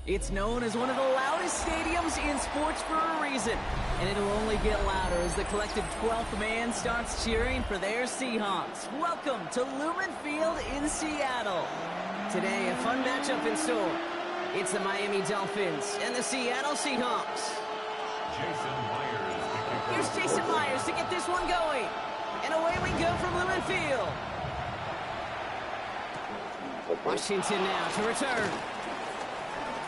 It's known as one of the loudest stadiums in sports for a reason, and it'll only get louder as the collective 12th man starts cheering for their Seahawks. Welcome to Lumen Field in Seattle. Today, a fun matchup in store. It's the Miami Dolphins and the Seattle Seahawks. Here's Jason Myers to get this one going. And away we go from Lumen Field. Washington now to return.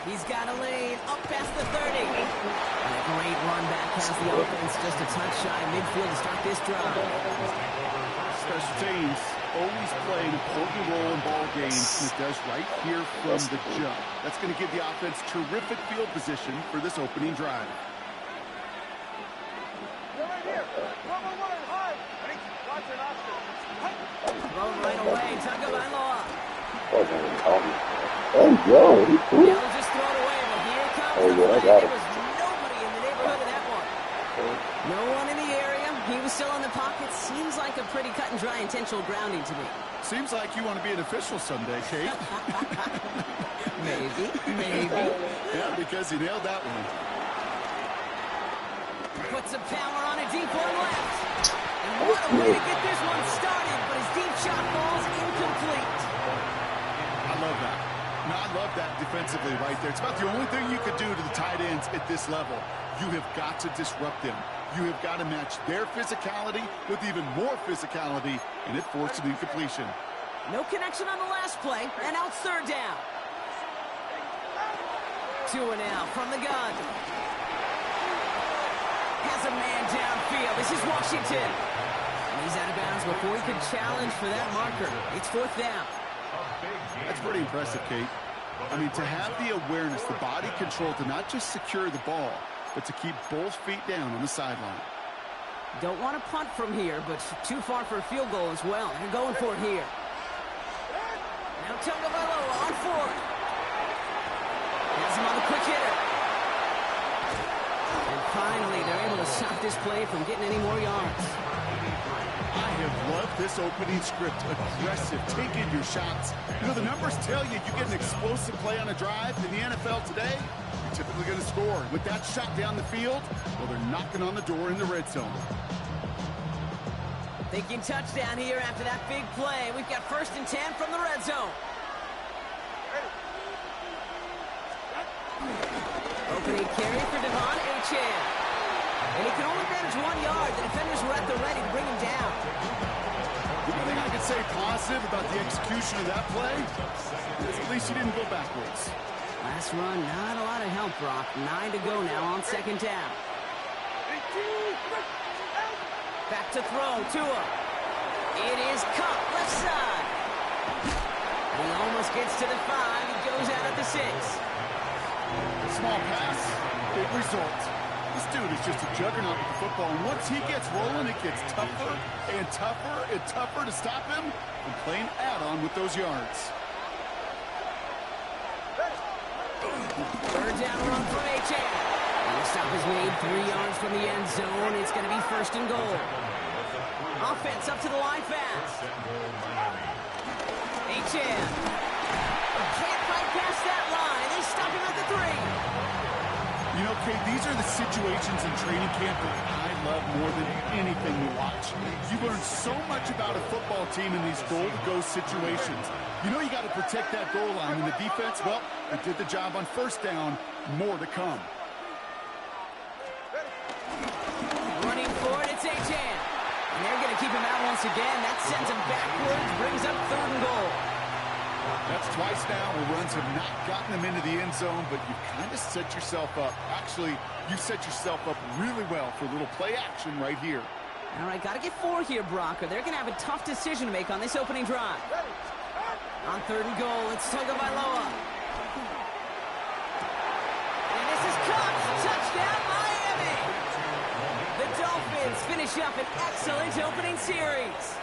He's got a lane up past the 30. And a great run back has the offense just a touch shy midfield to start this drive. Special teams always play an important role in ball games, and it does right here from the jump. That's going to give the offense terrific field position for this opening drive. Throw right away, Tagovailoa. Oh, They'll just throw it away, but here comes Oh, the yeah, I play. got There it. was nobody in the neighborhood of that one. No one in the area. He was still in the pocket. Seems like a pretty cut and dry intentional grounding to me. Seems like you want to be an official someday, Kate. Maybe. Yeah, because he nailed that one. Put some power on a deep one left. And what a way to get this one started, but his deep shot falls incomplete. I love that. No, I love that defensively right there. It's about the only thing you could do to the tight ends at this level. You have got to disrupt them. You have got to match their physicality with even more physicality, and it forced an incompletion. No connection on the last play, and now it's third down. 2 and out from the gun. Has a man downfield. This is Washington. And he's out of bounds before he could challenge for that marker. It's fourth down. That's pretty impressive, Kate. I mean, to have the awareness, the body control to not just secure the ball, but to keep both feet down on the sideline. Don't want to punt from here, but too far for a field goal as well. They're going for it here. Now Tagovailoa on fourth. Has him on the quick hitter. And finally, they're able to stop this play from getting any more yards. I have loved this opening script. Aggressive, taking your shots. You know, the numbers tell you you get an explosive play on a drive in the NFL today, you're typically going to score. With that shot down the field, well, they're knocking on the door in the red zone. Thinking touchdown here after that big play. We've got 1st and 10 from the red zone. Opening carry for Devon Achane. And he can only manage 1 yard. The defenders were at the ready to bring him down. The only thing I can say positive about the execution of that play is at least he didn't go backwards. Last run, not a lot of help, Brock. 9 to go now on 2nd down. Back to throw, Tua. It is caught left side. He almost gets to the 5. He goes out at the 6. Small pass, big result. This dude is just a juggernaut with the football, and once he gets rolling, it gets tougher and tougher and tougher to stop him from playing add-on with those yards. Third down run from Achane. And the stop is made 3 yards from the end zone. It's going to be 1st and goal. Offense up to the line fast. Achane. Can't fight past that line. They stop him at the 3. You know, Kate, these are the situations in training camp that I love more than anything to watch. You learn so much about a football team in these goal-to-go situations. You know you got to protect that goal line, and the defense, well, they did the job on 1st down. More to come. Running for it, it's Achane. And they're going to keep him out once again. That sends him backwards, brings up 3rd and goal. That's twice now where runs have not gotten them into the end zone, but you kind of set yourself up. Actually, you set yourself up really well for a little play action right here. All right, got to get 4 here, Brock, or they're going to have a tough decision to make on this opening drive. On 3rd and goal, it's Tagovailoa. And this is caught. Touchdown, Miami. The Dolphins finish up an excellent opening series.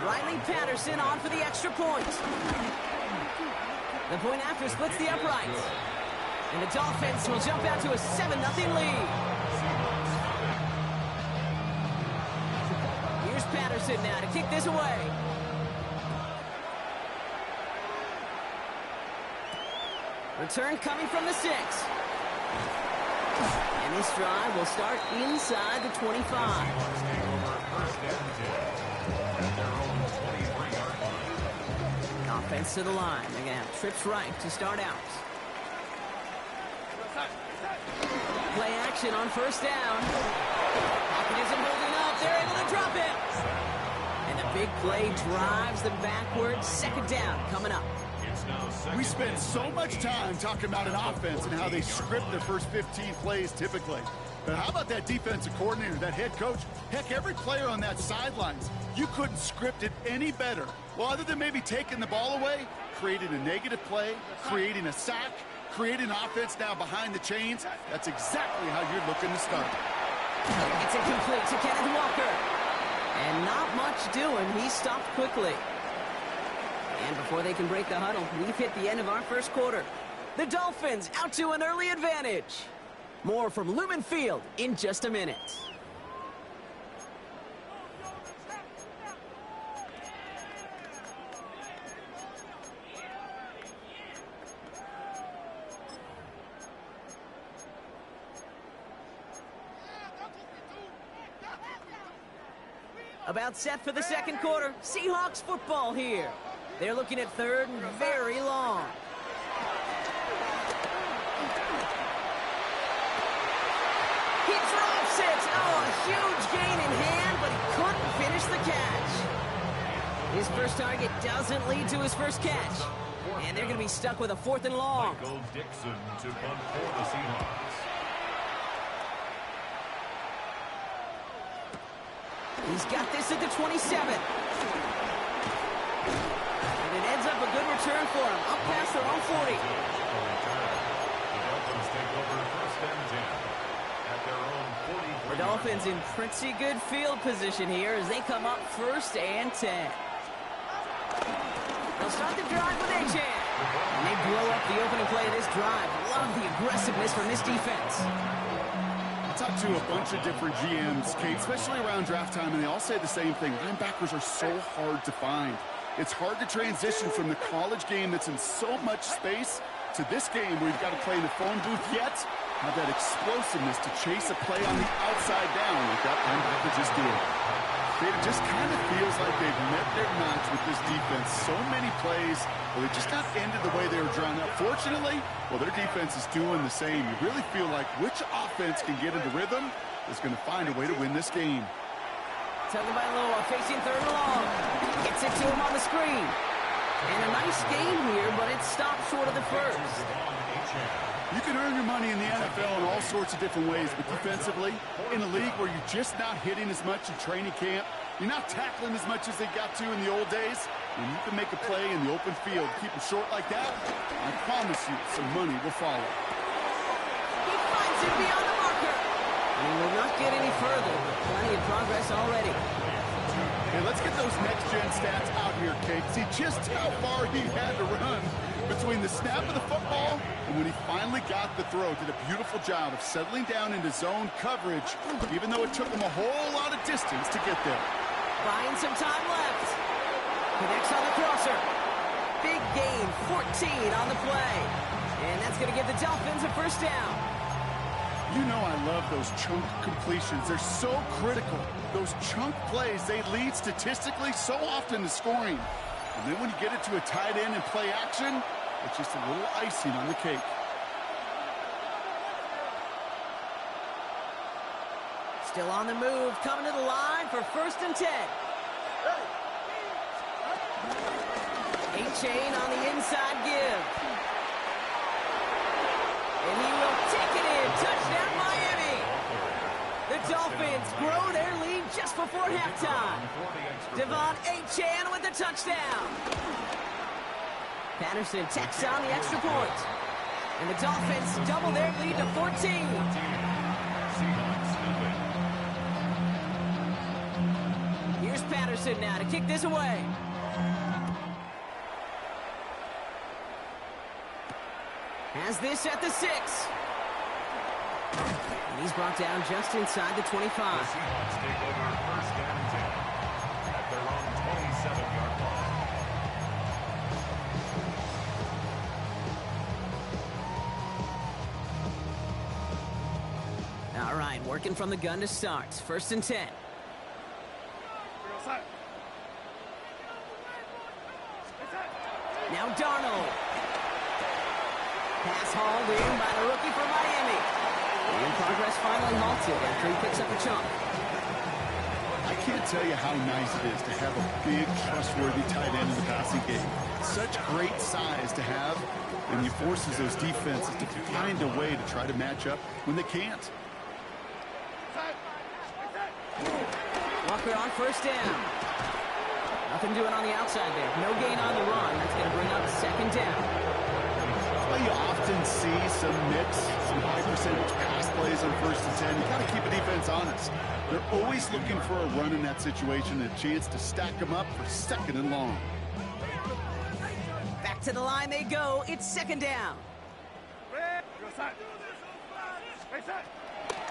Riley Patterson on for the extra point. The point after splits the uprights. And the Dolphins will jump out to a 7-0 lead. Here's Patterson now to kick this away. Return coming from the 6. And this drive will start inside the 25. Offense to the line. They're going to have trips right to start out. Play action on first down. Pocket isn't holding up. They're able to drop it. And the big play drives them backwards. Second down coming up. We spend so much time talking about an offense and how they script their first 15 plays typically. But how about that defensive coordinator, that head coach? Heck, every player on that sidelines, you couldn't script it any better. Well, other than maybe taking the ball away, creating a negative play, creating a sack, creating an offense now behind the chains. That's exactly how you're looking to start. It's incomplete to Kenneth Walker. And not much doing. He stopped quickly. And before they can break the huddle, we've hit the end of our first quarter. The Dolphins out to an early advantage. More from Lumen Field in just a minute. About set for the second quarter. Seahawks football here. They're looking at third and very long. He drops it. Oh, a huge gain in hand, but he couldn't finish the catch. His first target doesn't lead to his first catch. And they're going to be stuck with a 4th and long. Michael Dixon to punt for the Seahawks. He's got this at the 27. And it ends up a good return for him. Up past their own 40. The Dolphins take over first and 10 at their own 43. The Dolphins in pretty good field position here as they come up first and 10. They'll start the drive with A-Chan. And they blow up the opening play of this drive. Love the aggressiveness from this defense. I talked to a bunch of different GMs, Kate, especially around draft time, and they all say the same thing. Linebackers are so hard to find. It's hard to transition from the college game that's in so much space to this game where you've got to play in the phone booth yet have that explosiveness to chase a play on the outside down like that linebacker just did. It just kind of feels like they've met their match with this defense. So many plays, well, they just got ended the way they were drawn up. Fortunately, well, their defense is doing the same. You really feel like which offense can get into rhythm is going to find a way to win this game. Tagovailoa facing third and long. Gets it to him on the screen. And a nice game here, but it stopped short of the first. You can earn your money in the NFL in all sorts of different ways, but defensively, in a league where you're just not hitting as much in training camp, you're not tackling as much as they got to in the old days, and you can make a play in the open field, keep them short like that, I promise you some money will follow. He finds it beyond the marker. And he will not get any further, but plenty of progress already. Hey, let's get those next-gen stats out here, Kate. See just how far he had to run between the snap of the football and when he finally got the throw. Did a beautiful job of settling down into zone coverage, even though it took him a whole lot of distance to get there. Buying some time left. Connects on the crosser. Big gain, 14 on the play. And that's going to give the Dolphins a first down. You know I love those chunk completions. They're so critical. Those chunk plays, they lead statistically so often to scoring. And then when you get it to a tight end and play action, it's just a little icing on the cake. Still on the move, coming to the line for first and 10. A-Chain on the inside give. And he will take it in. Touchdown, Miami. The Dolphins grow their lead just before halftime. Devon A-Chan with the touchdown. Patterson tacks on the extra point. And the Dolphins double their lead to 14. Here's Patterson now to kick this away. Has this at the 6. And he's brought down just inside the 25. The Seahawks take over first and 10 at their own 27-yard line. Working from the gun to start. 1st and 10. Now Darnold. Pass hauled in by the rookie from Miami. And progress finally halted after he picks up a chunk. I can't tell you how nice it is to have a big, trustworthy tight end in the passing game. Such great size to have, and he forces those defenses to find a way to try to match up when they can't. Walker on 1st down. Nothing doing on the outside there. No gain on the run. That's going to bring up 2nd down. Well, you often see some mix, some high percentage pass plays on 1st and 10. You got to keep the defense honest. They're always looking for a run in that situation, a chance to stack them up for 2nd and long. Back to the line they go. It's 2nd down.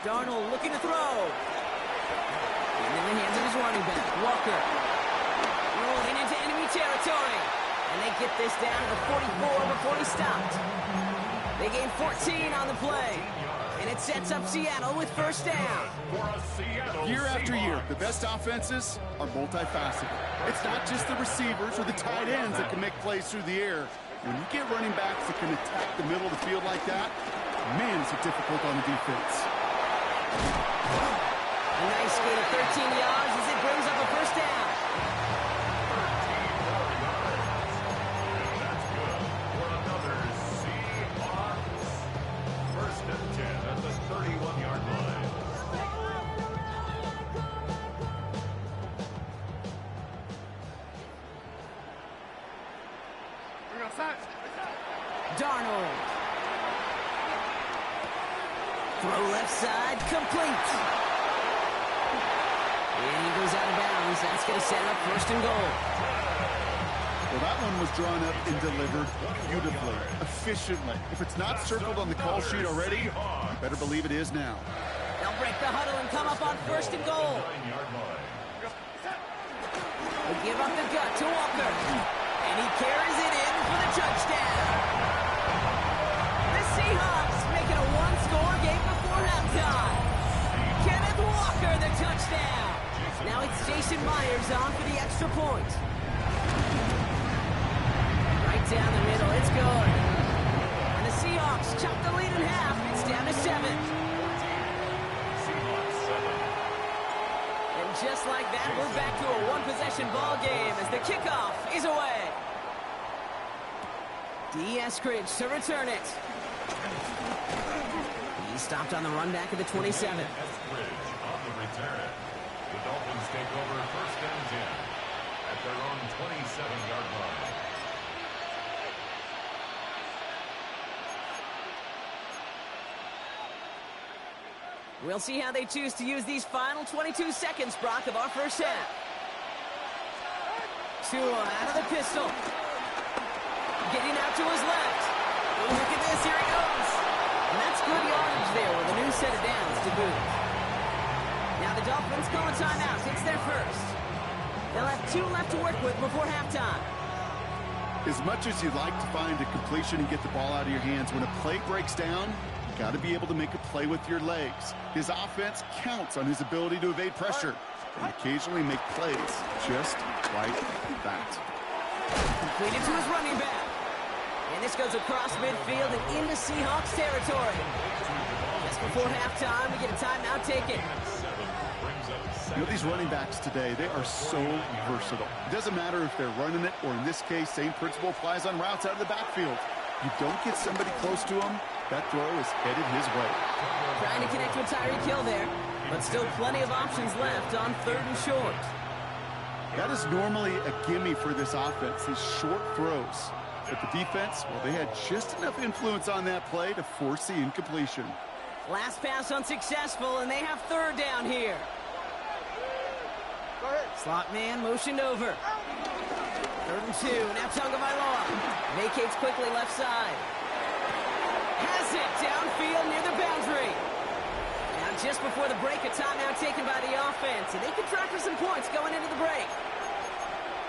Darnold looking to throw. And in the hands of his running back, Walker. Rolling into enemy territory. And they get this down to the 44 before he stopped. They gain 14 on the play. And it sets up Seattle with 1st down. Year after year, the best offenses are multifaceted. It's not just the receivers or the tight ends that can make plays through the air. When you get running backs that can attack the middle of the field like that, man, is it difficult on the defense. A nice gain of 13 yards as it brings up a 1st down. That's good for another Seahawks. 1st and 10 at the 31-yard line. Darnold. Throw left side, complete. And he goes out of bounds. That's going to set up 1st and goal. Well, that one was drawn up and delivered beautifully, efficiently. If it's not circled on the call sheet already, you better believe it is now. They'll break the huddle and come up on 1st and goal. They give up the gut to Walker. And he carries it in for the touchdown. The Seahawks making a one-score game before halftime. Kenneth Walker, the touchdown. Now it's Jason Myers on for the extra point. Right down the middle, it's good. And the Seahawks chop the lead in half. It's down to 7. And just like that, we're back to a one-possession ball game as the kickoff is away. Eskridge to return it. He stopped on the run back at the 27. Eskridge on the return. The Dolphins take over 1st and 10 at their own 27-yard line. We'll see how they choose to use these final 22 seconds, Brock, of our 1st half. Tua out of the pistol. Getting out to his left. Oh, look at this, here he goes. And that's good yardage there with a new set of downs to boot. Now the Dolphins call a timeout. It's their 1st. They'll have 2 left to work with before halftime. As much as you'd like to find a completion and get the ball out of your hands, when a play breaks down, you got to be able to make a play with your legs. His offense counts on his ability to evade pressure and occasionally make plays just like that. Completed to his running back. And this goes across midfield and into Seahawks territory. Just before halftime, we get a timeout taken. You know, these running backs today, they are so versatile. It doesn't matter if they're running it, or in this case, same principle applies on routes out of the backfield. You don't get somebody close to him, that throw is headed his way. Trying to connect with Tyreek Hill there, but still plenty of options left on 3rd and short. That is normally a gimme for this offense, these short throws. But the defense, well, they had just enough influence on that play to force the incompletion. Last pass unsuccessful, and they have 3rd down here. Slot man motioned over. 3rd and 2, now Tagovailoa. Vacates quickly left side. Has it downfield near the boundary. Now just before the break, a timeout taken by the offense, and they can try for some points going into the break.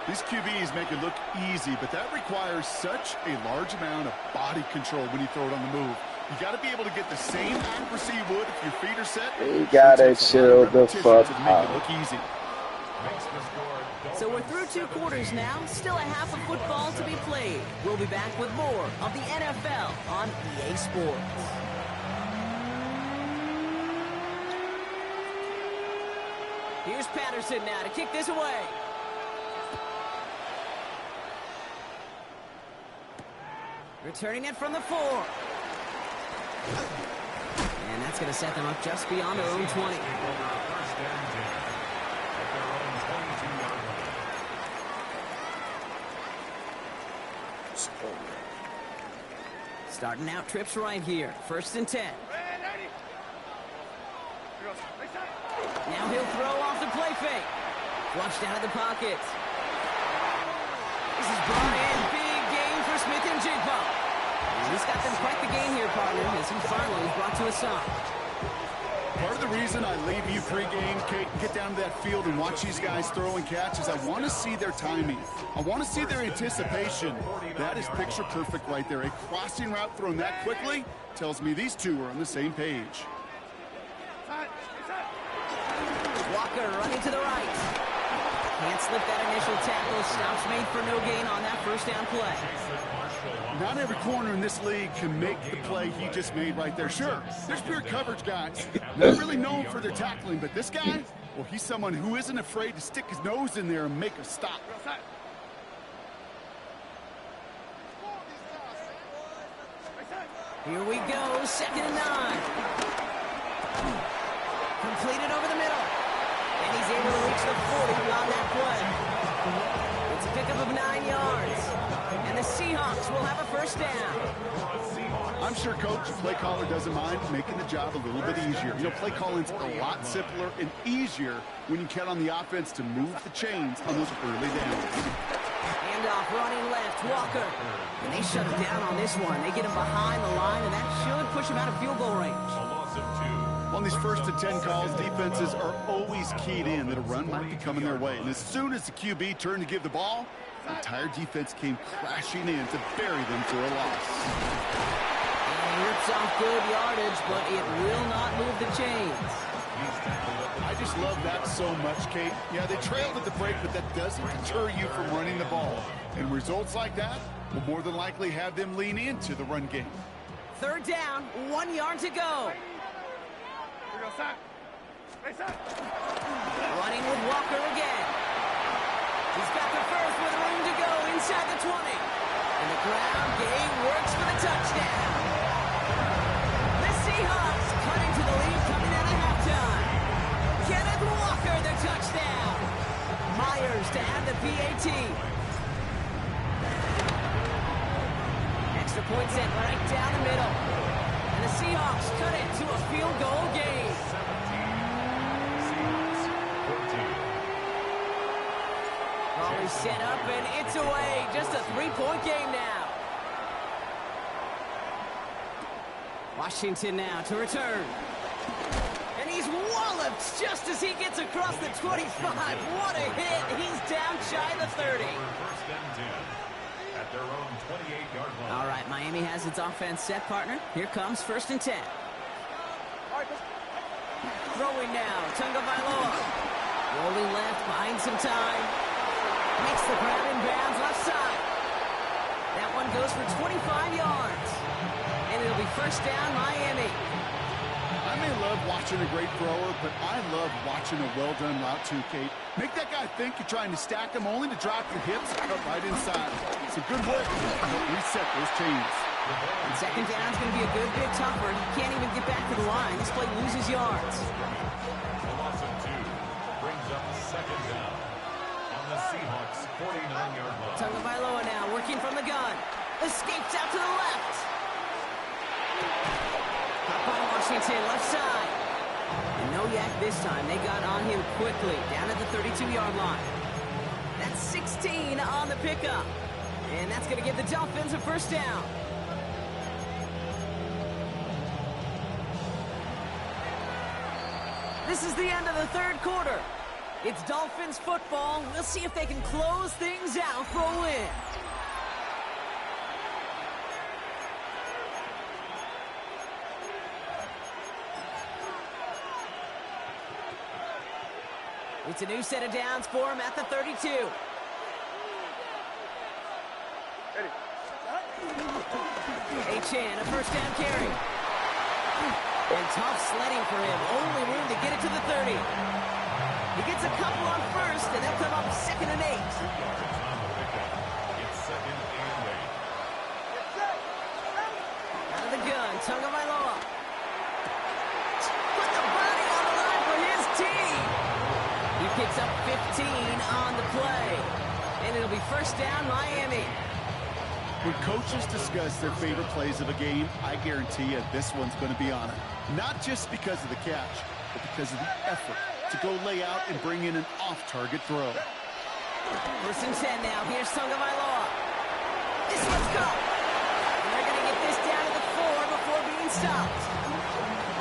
These QBs make it look easy, but that requires such a large amount of body control when you throw it on the move. You got to be able to get the same accuracy you would if your feet are set. You gotta chill the fuck out. Look easy. So we're through 2 quarters now. Still a half of football to be played. We'll be back with more of the NFL on EA Sports. Here's Patterson now to kick this away. Returning it from the 4. And that's going to set them up just beyond their own 20. Starting out trips right here. 1st and 10. Now he'll throw off the play fake. Flushed out of the pocket. This is brought in. Big gain for Smith and Jigba. He's got them quite the gain here, partner, as he finally is brought to a stop. Part of the reason I leave you pregame, Kate, get down to that field and watch these guys throw and catch is I want to see their timing. I want to see their anticipation. That is picture perfect right there. A crossing route thrown that quickly tells me these two are on the same page. Walker running to the right. Can't slip that initial tackle. Stops made for no gain on that 1st down play. Not every corner in this league can make the play he just made right there. Sure, there's pure coverage guys. Not really known for their tackling, but this guy, well, he's someone who isn't afraid to stick his nose in there and make a stop. Here we go, 2nd and 9. Completed over the middle. And he's able to reach the 40 on that play. It's a pickup of 9 yards. And the Seahawks will have a 1st down. I'm sure Coach, play caller, doesn't mind making the job a little bit easier. You know, play calling's a lot simpler and easier when you count on the offense to move the chains on those early downs. Handoff running left, Walker. And they shut him down on this one. They get him behind the line, and that should push him out of field goal range. On these 1st and 10 calls, defenses are always keyed in that a run might be coming their way. And as soon as the QB turned to give the ball, the entire defense came crashing in to bury them for a loss. And he rips off good yardage, but it will not move the chains. I just love that so much, Kate. Yeah, they trailed at the break, but that doesn't deter you from running the ball. And results like that will more than likely have them lean into the run game. 3rd down, 1 yard to go. Running with Walker again. He's got the 1st with room to go inside the 20. And the ground game works for the touchdown. The Seahawks cutting to the lead coming out of halftime. Kenneth Walker, the touchdown. Myers to add the PAT. Extra point set right down the middle. And the Seahawks cut it to a field goal game. Always set up, and it's away. Just a 3-point game now. Washington now to return. And he's walloped just as he gets across the 25. What a hit. He's down shy of the 30. At their own 28-yard line. All right, Miami has its offense set, partner. Here comes 1st and 10. Throwing now, Tunga Vailoa. Rolling left, buying some time. Makes the grab in bounds left side. That one goes for 25 yards. And it'll be 1st down, Miami. I may love watching a great thrower, but I love watching a well-done route too, Kate. Make that guy think you're trying to stack him only to drop your hips and cut right inside. It's a good work to help reset those chains. And 2nd down's going to be a good bit tougher. He can't even get back to the line. This play loses yards. A loss of 2 brings up 2nd down on the Seahawks 49-yard line. Tunga Vailoa now working from the gun. Escapes out to the left. Up on Washington, left side. And no yak this time. They got on him quickly, down at the 32-yard line. That's 16 on the pickup. And that's going to give the Dolphins a 1st down. This is the end of the 3rd quarter. It's Dolphins football. We'll see if they can close things out for a win. It's a new set of downs for him at the 32. A-Chan, a first down carry. And tough sledding for him. Only room to get it to the 30. He gets a couple on first, and they'll come up 2nd and 8. 2 yards on the pickup. It's 2nd and 8. Out of the gun, Tagovailoa. Put the body on the line for his team. He picks up 15 on the play. And it'll be first down, Miami. When coaches discuss their favorite plays of a game, I guarantee you this one's going to be on it. Not just because of the catch, but because of the effort to go lay out and bring in an off-target throw. 1st and 10 now. Here's Tagovailoa. This one's caught. And they're going to get this down to the 4 before being stopped.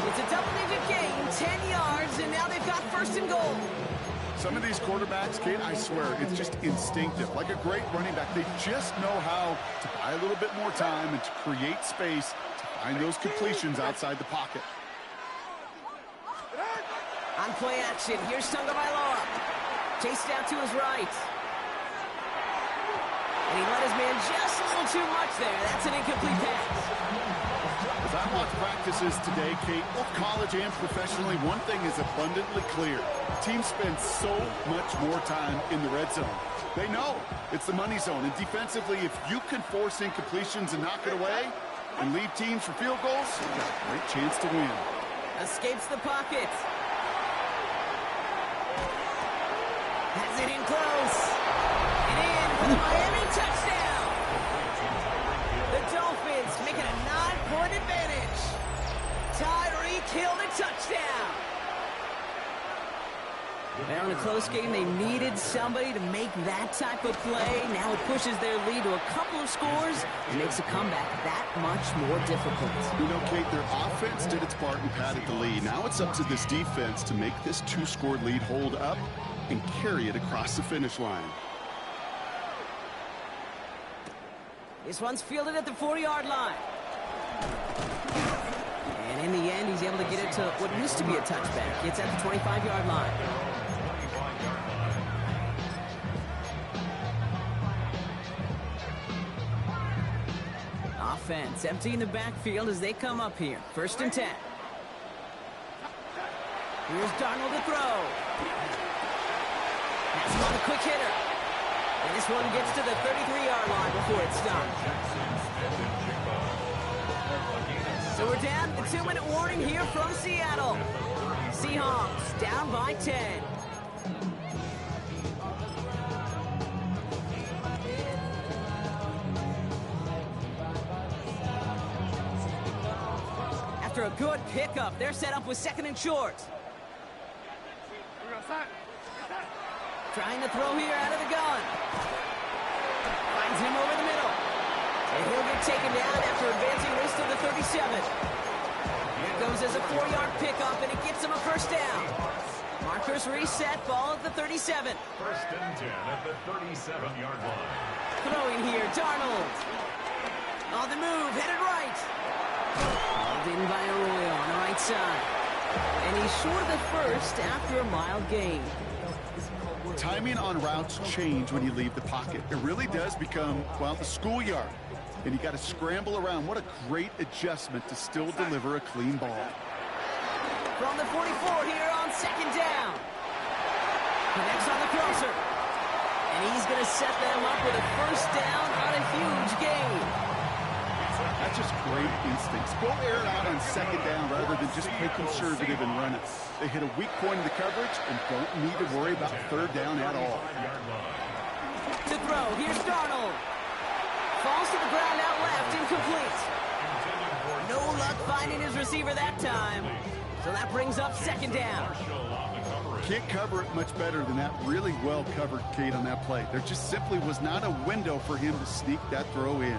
It's a double-digit gain, 10 yards, and now they've got 1st and goal. Some of these quarterbacks, Kate, I swear, it's just instinctive. Like a great running back, they just know how to buy a little bit more time and to create space to find those completions outside the pocket. On play action, here's Tagovailoa. Chased out to his right. And he let his man just a little too much there. That's an incomplete pass. As I watch practices today, Kate, both college and professionally, one thing is abundantly clear. Teams spend so much more time in the red zone. They know it's the money zone. And defensively, if you can force incompletions and knock it away and leave teams for field goals, you've got a great chance to win. Escapes the pocket. Has it in close. And in for the Miami touchdown. The Dolphins making a 9-point advantage. Tyreek Hill the touchdown. Now in a close game, they needed somebody to make that type of play. Now it pushes their lead to a couple of scores and makes a comeback that much more difficult. You know, Kate, their offense did its part and padded the lead. Now it's up to this defense to make this 2-score lead hold up and carry it across the finish line. This one's fielded at the 40-yard line. And in the end, he's able to get it to what used to be a touchback. It's at the 25-yard line. Offense emptying the backfield as they come up here. 1st and 10. Here's Darnold to throw. That's on a quick hitter. And this one gets to the 33-yard line before it's done. So we're down to the 2-minute warning here from Seattle. Seahawks down by 10. After a good pickup, they're set up with 2nd and short. Trying to throw here out of the gun. Finds him over the middle. And he'll get taken down after advancing this to the 37. Here goes as a 4-yard pickup, and it gets him a 1st down. Markers reset, ball at the 37. 1st and 10 at the 37-yard line. Throwing here, Darnold. On the move, headed right. Called in by Arroyo on the right side. And he's short of the 1st after a mild gain. Timing on routes change when you leave the pocket. It really does become, well, the schoolyard. And you got to scramble around. What a great adjustment to still deliver a clean ball. From the 44 here on 2nd down. Connects on the crosser. And he's going to set them up with a 1st down on a huge gain. That's just great instincts. Go air it out on 2nd down rather than just play conservative and run it. They hit a weak point in the coverage and don't need to worry about 3rd down at all. To throw, here's Darnold. Falls to the ground out left, incomplete. No luck finding his receiver that time. So that brings up 2nd down. Can't cover it much better than that. Really well covered, Kate, on that play. There just simply was not a window for him to sneak that throw in.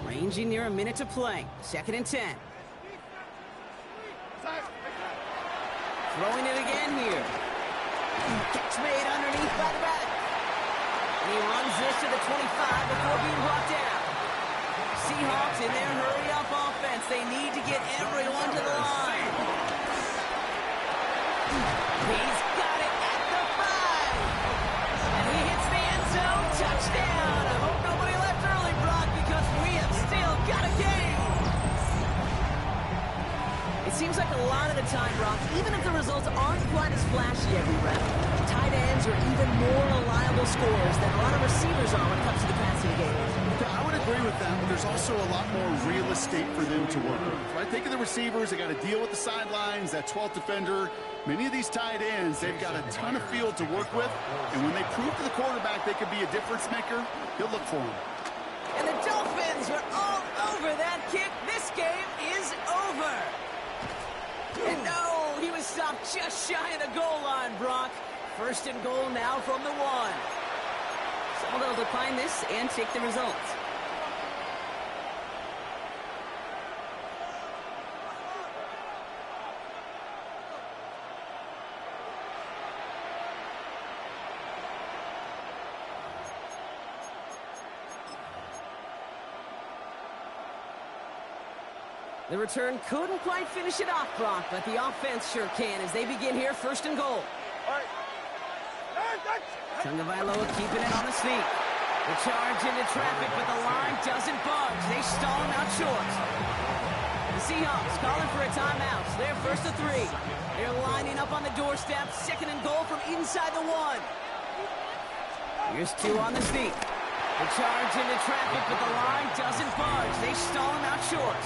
Ranging near a minute to play. 2nd and 10. Throwing it again here. Catch made underneath by the back. And he runs this to the 25 before being brought down. Seahawks in their hurry-up offense. They need to get everyone to the results aren't quite as flashy every round. Tight ends are even more reliable scorers than a lot of receivers are when it comes to the passing game. I would agree with that, but there's also a lot more real estate for them to work with. Right? Think of the receivers. They got to deal with the sidelines, that 12th defender. Many of these tight ends, they've got a ton of field to work with, and when they prove to the quarterback they could be a difference maker, he'll look for them. And the Dolphins are all over that kick. This game is over. And no, he was stopped just shy of the goal line, Brock. First and goal now from the 1. So they'll decline this and take the results. The return couldn't quite finish it off, Brock, but the offense sure can as they begin here, first and goal. Tagovailoa keeping it on the sneak. The charge into traffic, but the line doesn't budge. They stall him out short. The Seahawks calling for a timeout. They're first to 3. They're lining up on the doorstep. Second and goal from inside the 1. Here's 2 on the sneak. The charge into traffic, but the line doesn't budge. They stall him out short.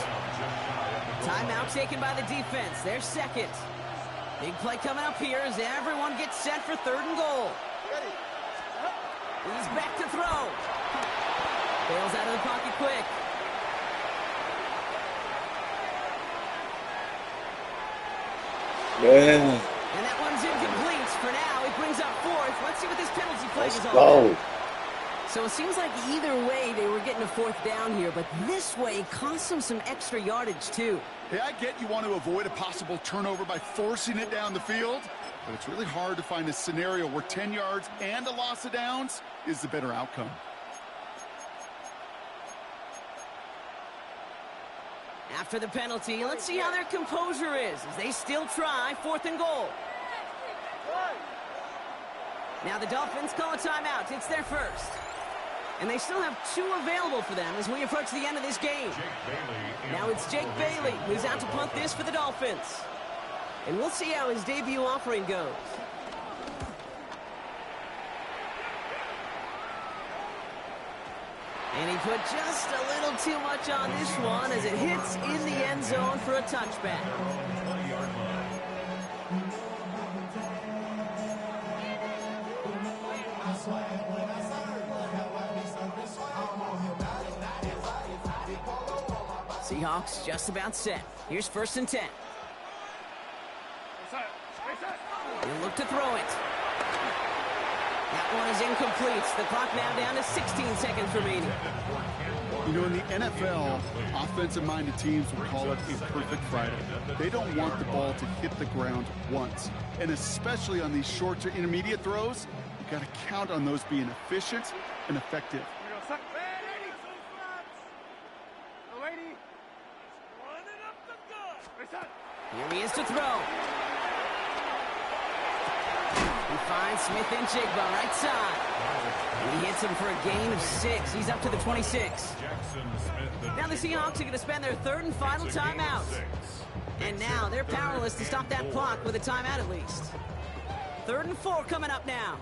Timeout taken by the defense. Their second. Big play coming up here as everyone gets set for third and goal. He's back to throw. Bails out of the pocket quick. Man. And that one's incomplete. For now, it brings up 4th. Let's see what this penalty play is all Go. about. So it seems like either way they were getting a 4th down here, but this way cost them some extra yardage too. Hey, I get you want to avoid a possible turnover by forcing it down the field, but it's really hard to find a scenario where 10 yards and a loss of downs is the better outcome. After the penalty, let's see how their composure is as they still try 4th and goal. Now the Dolphins call a timeout. It's their first. And they still have 2 available for them as we approach the end of this game. Now it's Jake Bailey who's out to punt this for the Dolphins. And we'll see how his debut offering goes. And he put just a little too much on this one as it hits in the end zone for a touchback. Seahawks just about set. Here's first and 10. He'll look to throw it. That one is incomplete. The clock now down to 16 seconds remaining. You know, in the NFL, offensive-minded teams would call it a perfect Friday. They don't want the ball to hit the ground once. And especially on these short to intermediate throws, you've got to count on those being efficient and effective. Here he is to throw. He finds Smith and Jigba right side. And he hits him for a gain of 6. He's up to the 26. Now the Seahawks are going to spend their 3rd and final timeout. And now they're powerless to stop that clock with a timeout at least. 3rd and 4 coming up now.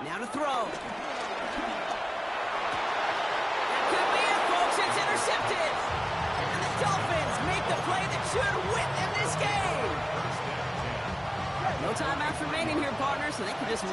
Now to throw. That could be it, folks. It's intercepted. And the Dolphins make the play that should win them this game. No timeouts remaining here, partner, so they can just run